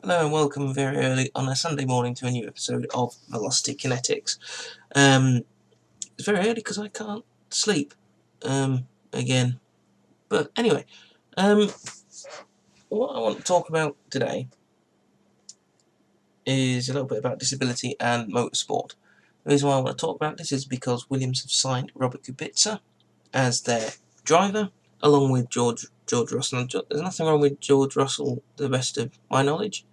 Hello and welcome very early on a Sunday morning to a new episode of Velocity Kinetics. It's very early because I can't sleep again. But anyway, what I want to talk about today is a little bit about disability and motorsport. The reason why I want to talk about this is because Williams have signed Robert Kubica as their driver, along with George Russell. There's nothing wrong with George Russell, to the best of my knowledge.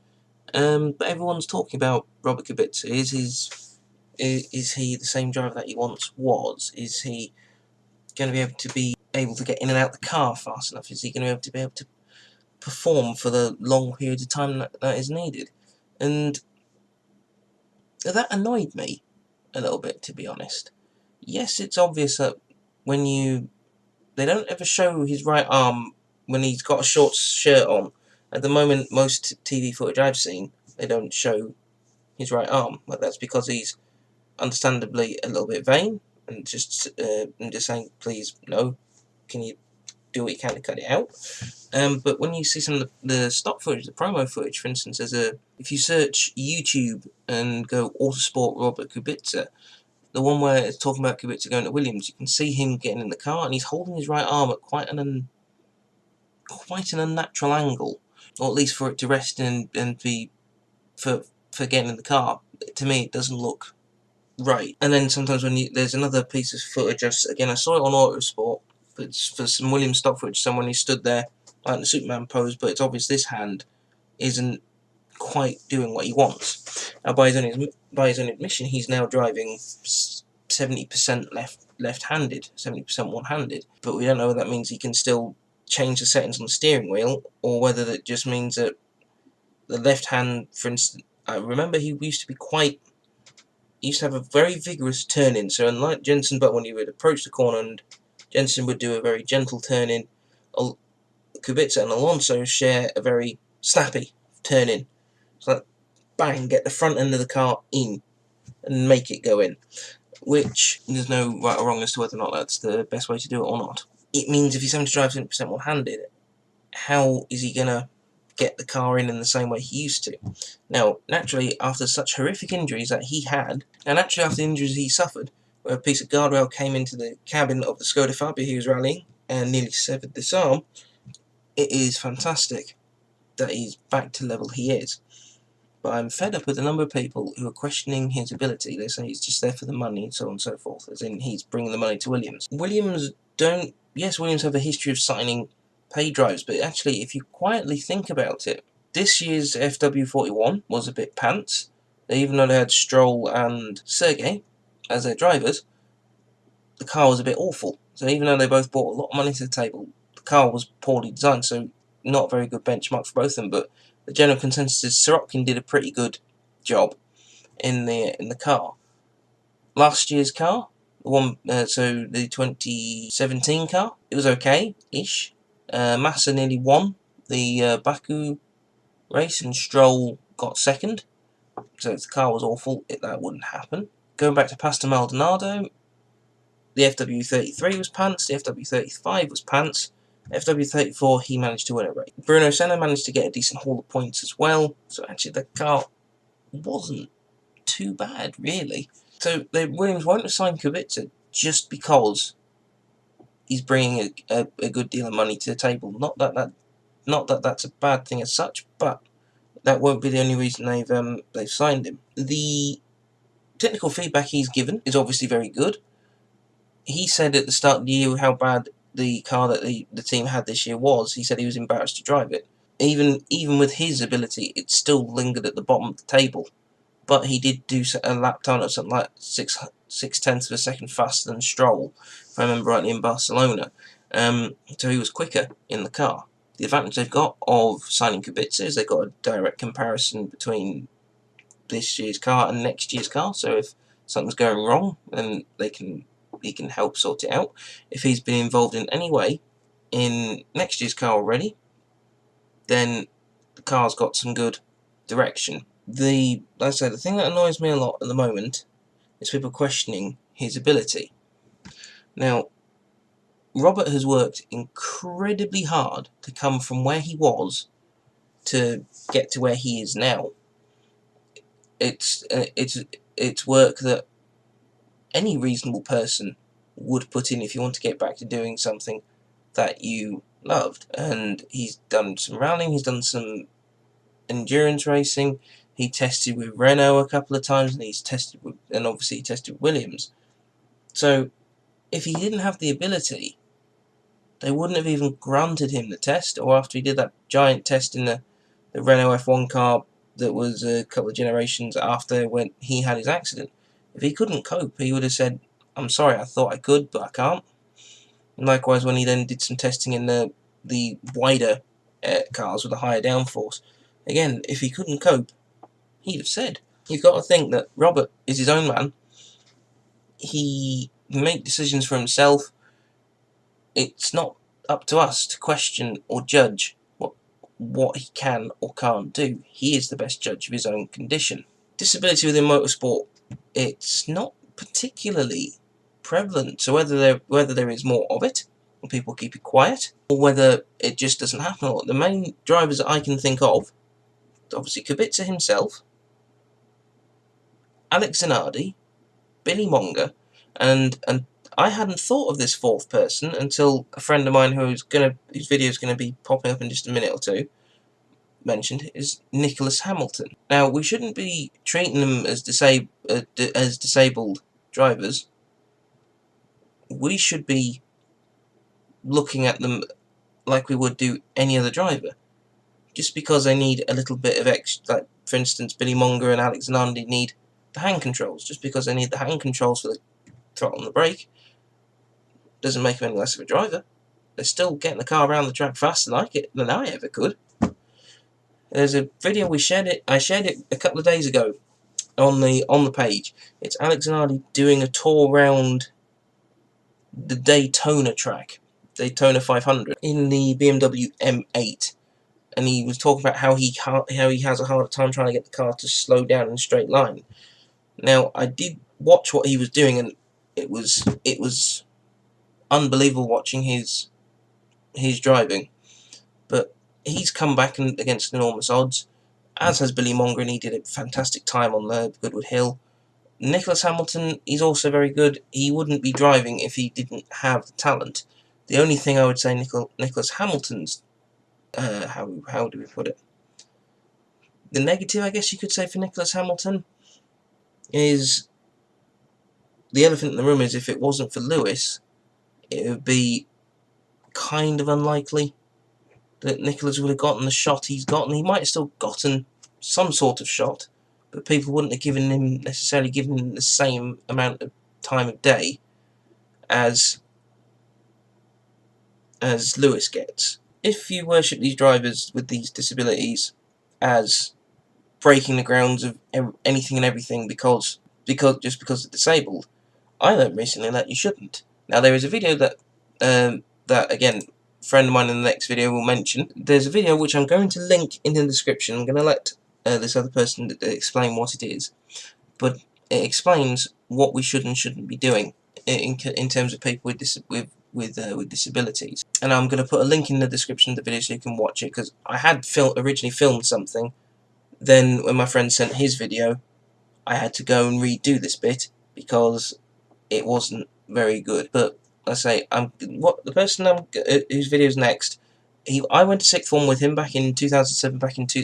But everyone's talking about Robert Kubica. Is he the same driver that he once was? Is he going to be able to get in and out the car fast enough? Is he going to be able to perform for the long periods of time that is needed? And that annoyed me a little bit, to be honest. Yes, it's obvious that they don't ever show his right arm when he's got a short shirt on. At the moment, most TV footage I've seen, they don't show his right arm. But that's because he's understandably a little bit vain and just saying, please, no, can you do what you can to cut it out? But when you see some of the stock footage, the promo footage, for instance, if you search YouTube and go Autosport Robert Kubica, the one where it's talking about Kubica going to Williams, you can see him getting in the car and he's holding his right arm at quite an unnatural angle, or at least for it to rest and be for getting in the car. To me, it doesn't look right. And then sometimes there's another piece of footage, again I saw it on Autosport, but it's for some Williams stock footage, someone who stood there like the Superman pose, but it's obvious this hand isn't quite doing what he wants. Now by his own admission, he's now driving 70% left-handed, 70% one-handed, but we don't know whether that means he can still change the settings on the steering wheel, or whether that just means that the left hand, for instance, I remember he used to have a very vigorous turn-in, so unlike Jenson, but when he would approach the corner and Jenson would do a very gentle turn-in, Kubica and Alonso share a very snappy turn-in. So like, bang, get the front end of the car in and make it go in. Which, there's no right or wrong as to whether or not that's the best way to do it or not. It means if he's having to drive 70% one-handed, how is he going to get the car in the same way he used to? Now, naturally, after such horrific injuries that he had, and actually after the injuries he suffered, where a piece of guardrail came into the cabin of the Skoda Fabia he was rallying and nearly severed this arm, it is fantastic that he's back to level he is. But I'm fed up with a number of people who are questioning his ability. They say he's just there for the money and so on and so forth, as in he's bringing the money to Williams. Williams have a history of signing paid drivers, but actually, if you quietly think about it, this year's FW41 was a bit pants. Even though they had Stroll and Sergey as their drivers, the car was a bit awful. So even though they both brought a lot of money to the table, the car was poorly designed, so not a very good benchmark for both of them. But the general consensus is Sorokin did a pretty good job in the car. Last year's car, so the 2017 car, it was okay-ish. Massa nearly won the Baku race and Stroll got second. So if the car was awful, that wouldn't happen. Going back to Pastor Maldonado, the FW33 was pants, the FW35 was pants, FW34 he managed to win a race. Bruno Senna managed to get a decent haul of points as well, so actually the car wasn't too bad, really. So Williams won't assign Kubica just because he's bringing a good deal of money to the table. Not that that's a bad thing as such, but that won't be the only reason they've signed him. The technical feedback he's given is obviously very good. He said at the start of the year how bad the car that the team had this year was. He said he was embarrassed to drive it. Even with his ability, it still lingered at the bottom of the table. But he did do a lap time of something like 6/10 of a second faster than Stroll, if I remember rightly, in Barcelona. So he was quicker in the car. The advantage they've got of signing Kubica is they've got a direct comparison between this year's car and next year's car. So if something's going wrong, then he can help sort it out. If he's been involved in any way in next year's car already, then the car's got some good direction. Like I say, the thing that annoys me a lot at the moment is people questioning his ability. Now, Robert has worked incredibly hard to come from where he was to get to where he is now. It's work that any reasonable person would put in if you want to get back to doing something that you loved. And he's done some rallying, he's done some endurance racing, he tested with Renault a couple of times, and obviously he tested with Williams. So if he didn't have the ability, they wouldn't have even granted him the test. Or after he did that giant test in the Renault F1 car that was a couple of generations after when he had his accident, if he couldn't cope, he would have said, I'm sorry, I thought I could, but I can't. And likewise, when he then did some testing in the wider cars with a higher downforce, again, if he couldn't cope, he'd have said. You've got to think that Robert is his own man. He can make decisions for himself. It's not up to us to question or judge what he can or can't do. He is the best judge of his own condition. Disability within motorsport, it's not particularly prevalent. So whether there is more of it, and people keep it quiet, or whether it just doesn't happen a lot. The main drivers that I can think of, obviously Kubica himself, Alex Zanardi, Billy Monger, and I hadn't thought of this fourth person until a friend of mine whose video is gonna be popping up in just a minute or two mentioned, is Nicholas Hamilton. Now, we shouldn't be treating them as disabled drivers. We should be looking at them like we would do any other driver. Just because they need a little bit of extra, like for instance, Billy Monger and Alex Zanardi need the hand controls. Just because they need the hand controls for the throttle and the brake doesn't make them any less of a driver. They're still getting the car around the track faster than I ever could. There's a video I shared it a couple of days ago on the page. It's Alex Zanardi doing a tour around the Daytona track, Daytona 500, in the BMW M8, and he was talking about how he has a hard time trying to get the car to slow down in a straight line. Now, I did watch what he was doing, and it was unbelievable watching his driving. But he's come back against enormous odds, as has Billy Monger, and he did a fantastic time on the Goodwood Hill. Nicholas Hamilton, he's also very good. He wouldn't be driving if he didn't have the talent. The only thing I would say Nicholas Hamilton's, how do we put it? The negative, I guess you could say, for Nicholas Hamilton is, the elephant in the room is, if it wasn't for Lewis, it would be kind of unlikely that Nicholas would have gotten the shot he's gotten. He might have still gotten some sort of shot, but people wouldn't have necessarily given him the same amount of time of day as Lewis gets. If you worship these drivers with these disabilities as breaking the grounds of anything and everything because they're disabled, I learned recently that you shouldn't. Now, there is a video that again, a friend of mine in the next video will mention. There's a video which I'm going to link in the description. I'm going to let this other person explain what it is, but it explains what we should and shouldn't be doing in terms of people with disabilities. And I'm going to put a link in the description of the video so you can watch it, because I had originally filmed something. Then when my friend sent his video, I had to go and redo this bit because it wasn't very good. But I say, the person whose video is next, I went to sixth form with him back in 2007,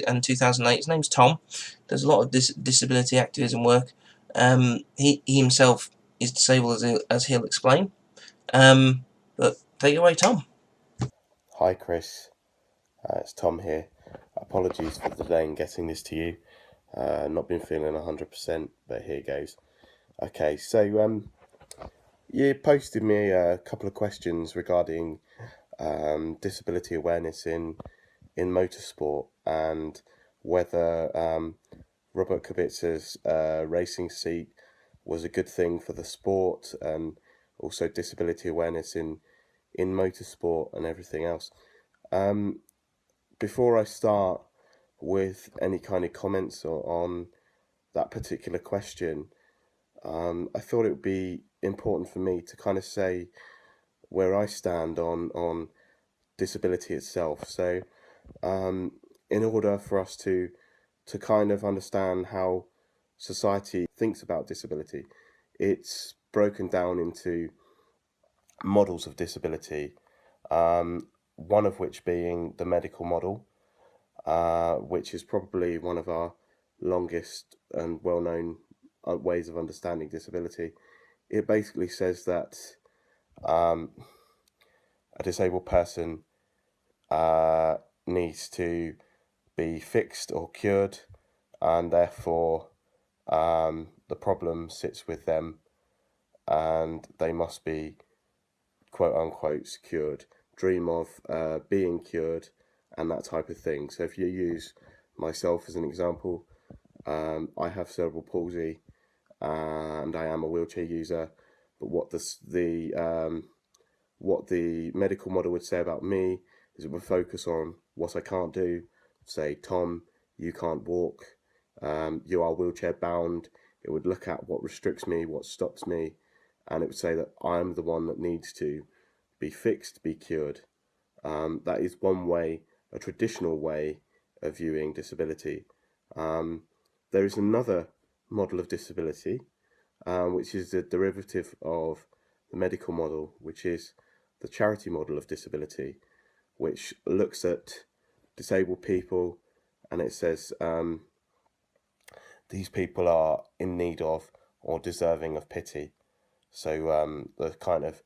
and 2008. His name's Tom. Does a lot of disability activism work. He himself is disabled, as he'll explain. But take it away, Tom. Hi, Chris. It's Tom here. Apologies for the delay in getting this to you. Not been feeling 100%, but here goes. Okay, so you posted me a couple of questions regarding disability awareness in motorsport, and whether Robert Kubica's racing seat was a good thing for the sport, and also disability awareness in motorsport and everything else. Before I start with any kind of comments on that particular question, I thought it would be important for me to kind of say where I stand on disability itself. So in order for us to kind of understand how society thinks about disability, it's broken down into models of disability. One of which being the medical model, which is probably one of our longest and well-known ways of understanding disability. It basically says that a disabled person needs to be fixed or cured, and therefore the problem sits with them, and they must be quote unquote cured. Dream of being cured and that type of thing. So if you use myself as an example, I have cerebral palsy and I am a wheelchair user. But what the medical model would say about me is it would focus on what I can't do. Say, Tom, you can't walk. You are wheelchair bound. It would look at what restricts me, what stops me, and it would say that I'm the one that needs to be fixed, be cured. That is one way, a traditional way of viewing disability. There is another model of disability, which is a derivative of the medical model, which is the charity model of disability, which looks at disabled people and it says these people are in need of or deserving of pity. So the kind of,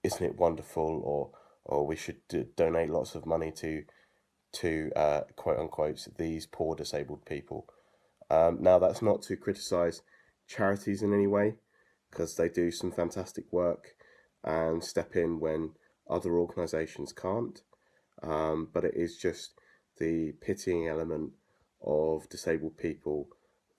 isn't it wonderful, or we should donate lots of money to quote unquote these poor disabled people. Now that's not to criticise charities in any way, because they do some fantastic work and step in when other organisations can't. But it is just the pitying element of disabled people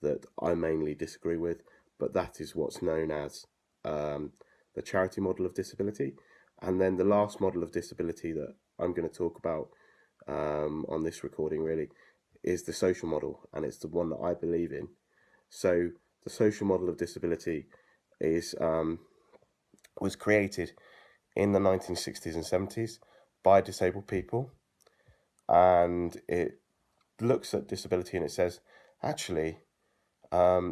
that I mainly disagree with. But that is what's known as the charity model of disability. And then the last model of disability that I'm going to talk about on this recording really is the social model, and it's the one that I believe in. So the social model of disability is was created in the 1960s and 70s by disabled people, and it looks at disability and it says, actually,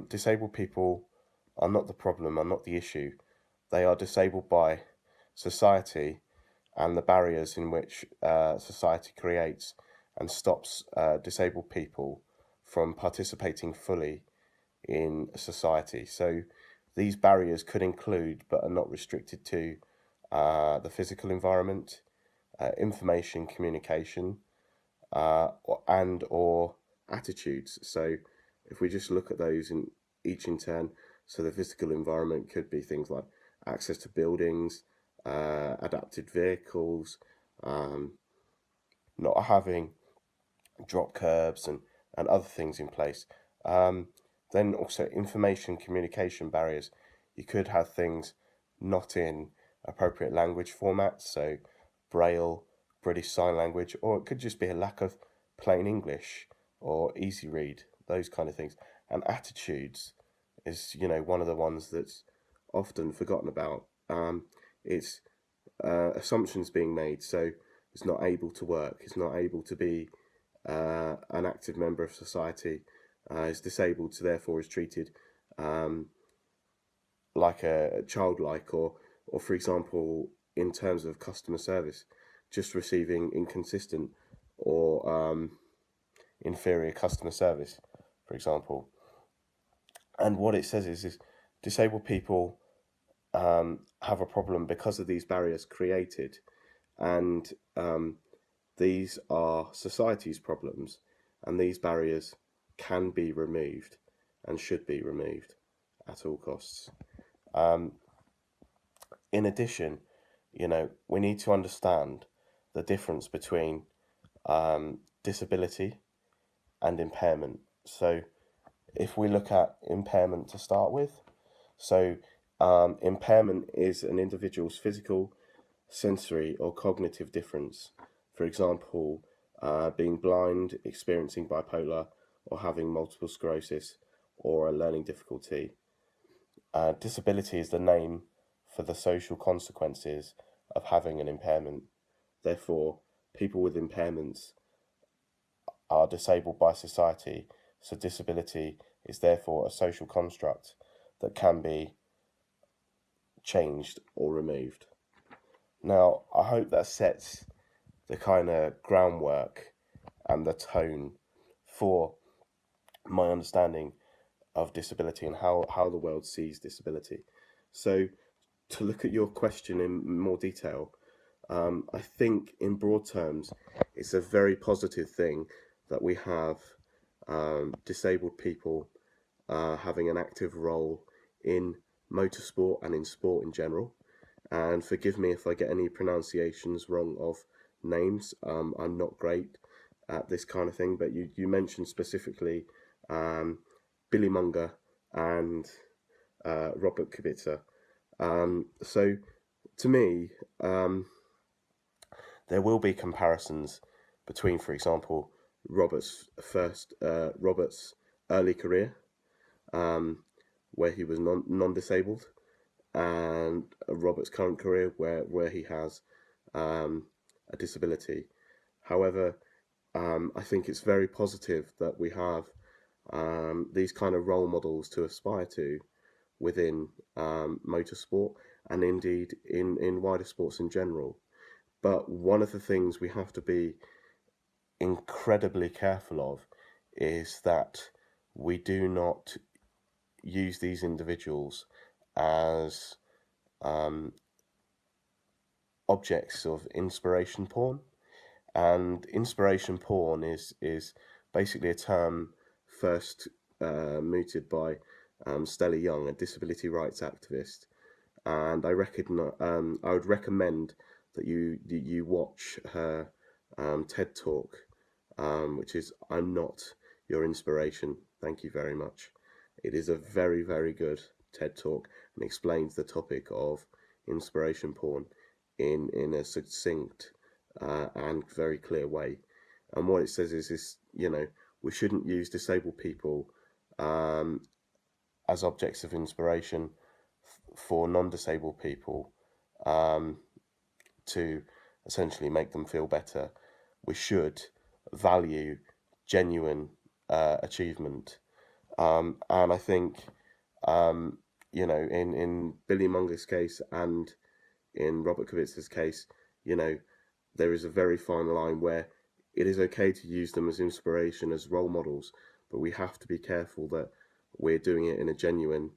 disabled people are not the problem, are not the issue. They are disabled by society and the barriers in which society creates and stops disabled people from participating fully in society. So these barriers could include, but are not restricted to, the physical environment, information communication, and or attitudes. So if we just look at those in each in turn, so the physical environment could be things like access to buildings, adapted vehicles, not having drop curbs and other things in place. Then also information communication barriers. You could have things not in appropriate language formats, so Braille, British Sign Language, or it could just be a lack of plain English or easy read, those kind of things. And attitudes is, one of the ones that's often forgotten about. It's assumptions being made, so it's not able to work, it's not able to be an active member of society, is disabled, so therefore is treated like a childlike, or for example, in terms of customer service, just receiving inconsistent or inferior customer service, for example. And what it says is disabled people have a problem because of these barriers created, and these are society's problems, and these barriers can be removed and should be removed at all costs. In addition, we need to understand the difference between disability and impairment. So if we look at impairment to start with, so impairment is an individual's physical, sensory, or cognitive difference. For example, being blind, experiencing bipolar, or having multiple sclerosis, or a learning difficulty. Disability is the name for the social consequences of having an impairment. Therefore, people with impairments are disabled by society, so disability is therefore a social construct that can be changed or removed. Now, I hope that sets the kind of groundwork and the tone for my understanding of disability and how the world sees disability. So, to look at your question in more detail, I think in broad terms, it's a very positive thing that we have disabled people having an active role in motorsport and in sport in general. And forgive me if I get any pronunciations wrong of names. I'm not great at this kind of thing, but you mentioned specifically Billy Munger and Robert Kubica. So to me, there will be comparisons between, for example, Robert's early career, where he was non-disabled, and Robert's current career, where he has a disability. However, I think it's very positive that we have these kind of role models to aspire to within motorsport and indeed in wider sports in general. But one of the things we have to be incredibly careful of is that we do not use these individuals as objects of inspiration porn. And inspiration porn is basically a term first mooted by Stella Young, a disability rights activist. And I would recommend that you watch her TED talk, which is "I'm Not Your Inspiration. Thank you very much." It is a very, very good TED talk and explains the topic of inspiration porn in a succinct and very clear way. And what it says is we shouldn't use disabled people as objects of inspiration for non-disabled people to essentially make them feel better. We should value genuine achievement. And I think, in Billy Munger's case and in Robert Kubica's case, there is a very fine line where it is okay to use them as inspiration, as role models, but we have to be careful that we're doing it in a genuine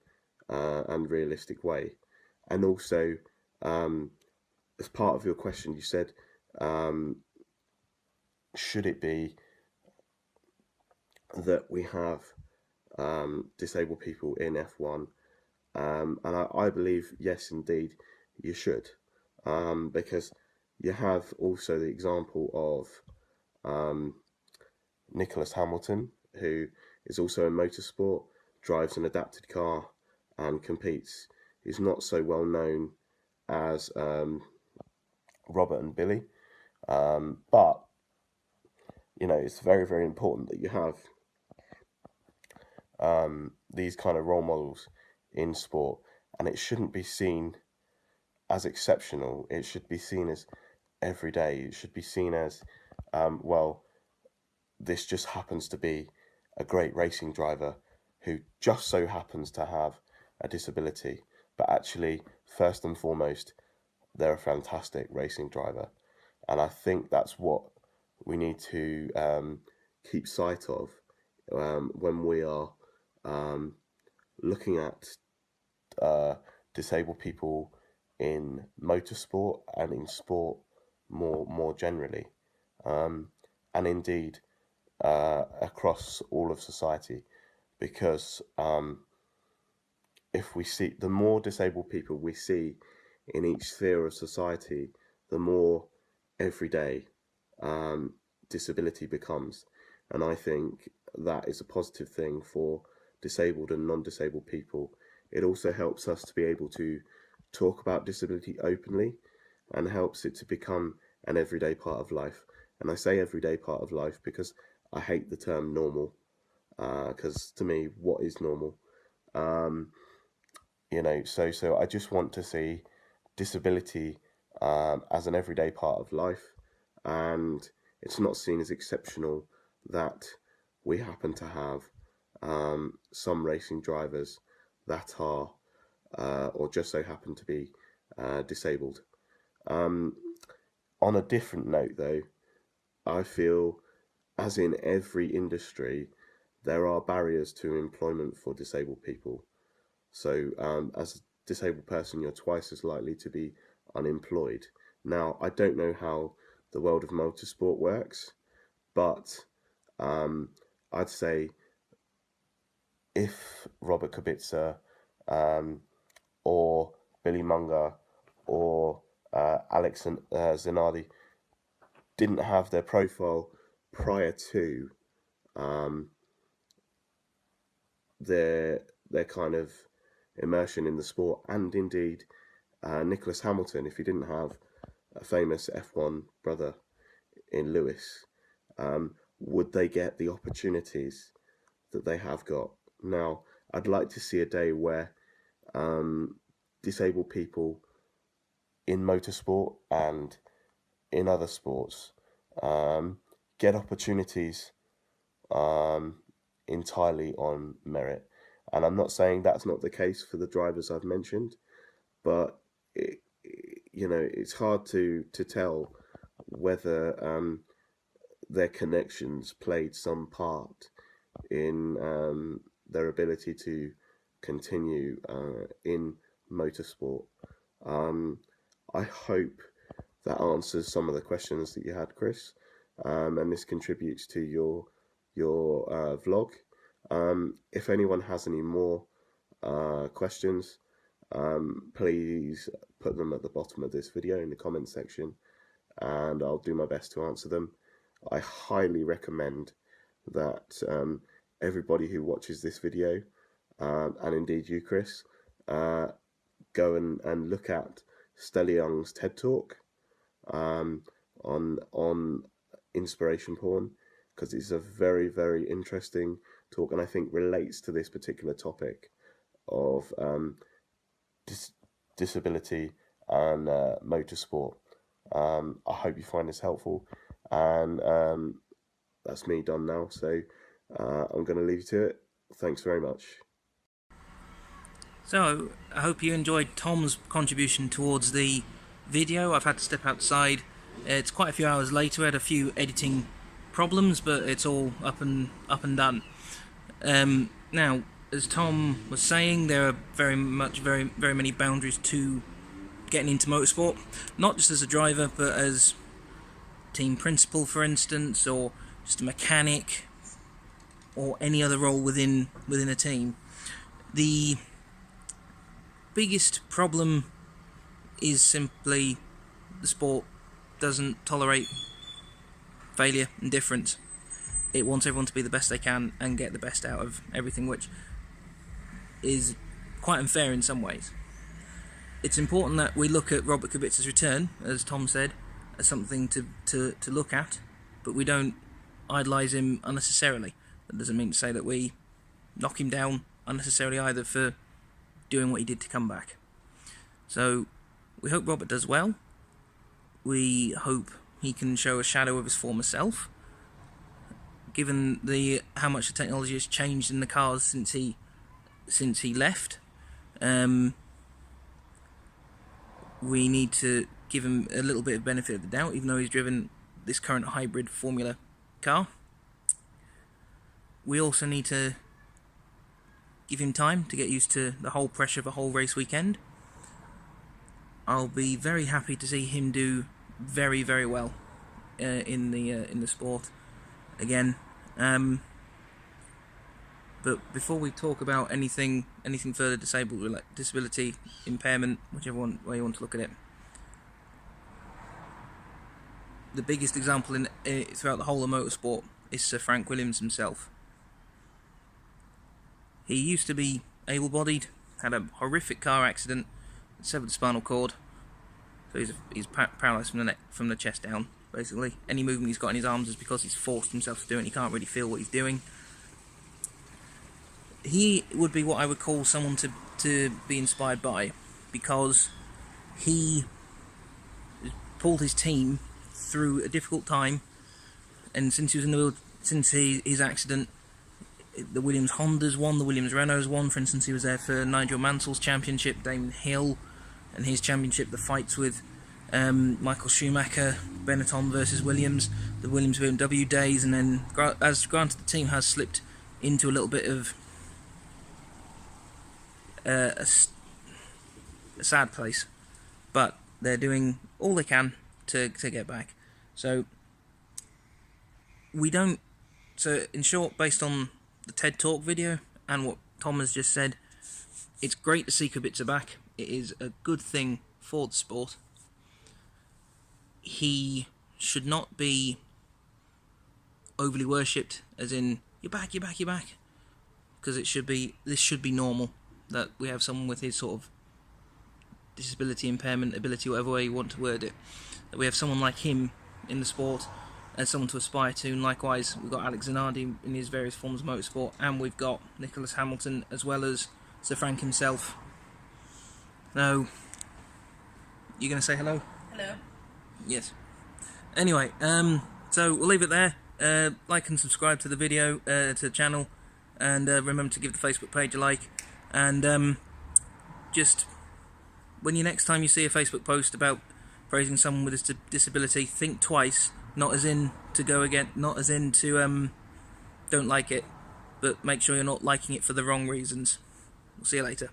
and realistic way. And also, as part of your question, you said, should it be that we have disabled people in F1? And I believe, yes, indeed, you should. Because you have also the example of Nicholas Hamilton, who is also in motorsport, drives an adapted car and competes. He's not so well known as Robert and Billy, but it's very, very important that you have these kind of role models in sport, and it shouldn't be seen as exceptional. It should be seen as everyday. It should be seen as, well, this just happens to be a great racing driver who just so happens to have a disability, but actually, first and foremost, they're a fantastic racing driver. And I think that's what we need to keep sight of when we are looking at disabled people in motorsport and in sport more generally, and indeed across all of society, because if we see the more disabled people we see in each sphere of society, the more everyday disability becomes. And I think that is a positive thing for disabled and non-disabled people. It also helps us to be able to talk about disability openly and helps it to become an everyday part of life. And I say everyday part of life because I hate the term normal, because to me, what is normal? So I just want to see disability as an everyday part of life, and it's not seen as exceptional that we happen to have some racing drivers that are or just so happen to be disabled. On a different note, though, I feel, as in every industry, there are barriers to employment for disabled people. So, as a disabled person, you're twice as likely to be unemployed. Now, I don't know how the world of motorsport works, but I'd say if Robert Kubica or Billy Munger or Alex Zanardi didn't have their profile prior to their kind of immersion in the sport, and indeed Nicholas Hamilton, if he didn't have a famous F1 brother in Lewis, would they get the opportunities that they have got? Now, I'd like to see a day where disabled people in motorsport and in other sports get opportunities entirely on merit. And I'm not saying that's not the case for the drivers I've mentioned, but it's hard to tell whether their connections played some part in their ability to continue in motorsport. I hope that answers some of the questions that you had, Chris, and this contributes to your vlog. If anyone has any more questions, please put them at the bottom of this video in the comment section, and I'll do my best to answer them. I highly recommend that everybody who watches this video, and indeed you, Chris, go and look at Stella Young's TED Talk on inspiration porn, because it's a very, very interesting talk, and I think relates to this particular topic of disability and motorsport. I hope you find this helpful, and that's me done now, so I'm going to leave you to it. Thanks very much. So, I hope you enjoyed Tom's contribution towards the video. I've had to step outside. It's quite a few hours later. I had a few editing problems, but it's all up and done. Now, as Tom was saying, there are very many boundaries to getting into motorsport. Not just as a driver, but as team principal, for instance, or just a mechanic, or any other role within a team. The biggest problem is simply the sport doesn't tolerate failure and difference. It wants everyone to be the best they can and get the best out of everything, which is quite unfair in some ways. It's important that we look at Robert Kubica's return, as Tom said, as something to look at, but we don't idolise him unnecessarily. That doesn't mean to say that we knock him down unnecessarily either for doing what he did to come back. So we hope Robert does well. We hope he can show a shadow of his former self, given how much the technology has changed in the cars since he left. We need to give him a little bit of benefit of the doubt, even though he's driven this current hybrid Formula car. We also need to give him time to get used to the whole pressure of a whole race weekend. I'll be very happy to see him do very, very well in the sport again. But before we talk about anything further disability, impairment, whichever way you want to look at it, the biggest example throughout the whole of motorsport is Sir Frank Williams himself. He used to be able-bodied, had a horrific car accident, severed the spinal cord, so he's paralysed from the chest down, basically. Any movement he's got in his arms is because he's forced himself to do it, and he can't really feel what he's doing. He would be what I would call someone to be inspired by, because he pulled his team through a difficult time, and since he was in since his accident, the Williams Hondas won, the Williams Renaults won. For instance, he was there for Nigel Mansell's championship, Damon Hill and his championship, the fights with Michael Schumacher, Benetton versus Williams, the Williams BMW days, and then, as granted, the team has slipped into a little bit of a sad place, but they're doing all they can to get back. So in short, based on the TED Talk video and what Tom has just said, it's great to see Kubica back. It is a good thing for the sport. He should not be overly worshipped, as in, you're back, you're back, you're back. Because this should be normal, that we have someone with his sort of disability, impairment, ability, whatever way you want to word it, that we have someone like him in the sport as someone to aspire to. And likewise, we've got Alex Zanardi in his various forms of motorsport, and we've got Nicholas Hamilton as well as Sir Frank himself. Now, you're going to say hello? Hello. Yes. Anyway, so we'll leave it there. Like and subscribe to the video, to the channel, and remember to give the Facebook page a like. And just when next time you see a Facebook post about praising someone with a disability, think twice. Not as in to go again, not as in to don't like it, but make sure you're not liking it for the wrong reasons. We'll see you later.